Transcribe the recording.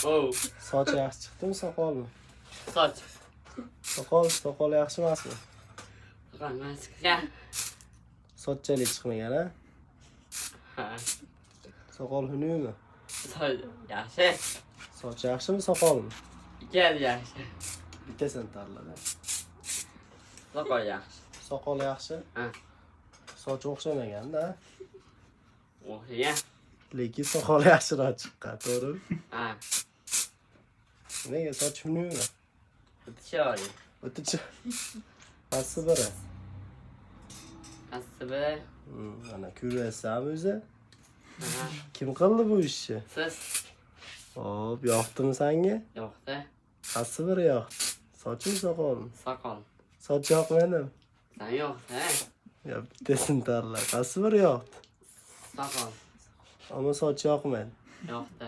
Oh. Soch yaxshi chiqdimi, soqolmi? Soch. Soqol yaxshi emasmi? Qanaqasiga? Sochchalik chiqmagan, ha? Ha. Soqol xunukmi? Soch yaxshi. Soch yaxshimi, soqolmi? Ikkala yaxshi. Bittasini tanladi. Soqol yaxshi. Soqol yaxshi. Ha. Soch o'xshamagan-da. O'xshagan. Lekin soqol yaxshiroq chiqqan, to'g'rimi? Ha. Nega soch xunukmi? Chiroyli. O'ticha. Qaysi biri? Qaysi biri? Ana ko'ryapsanmi o'zi? Ha. Kim qildi bu ishni? Siz. Hop, yoqdimi senga? Yo'qda. Qaysi biri yoqdi? Sochmi, soqolmi? Soqol. Soch yoqmadimi? Sen yo'qda. Ya bittasini tanla. Qaysi biri yoqdi? Soqol. Ammo soch yoqmadi. Yo'qda.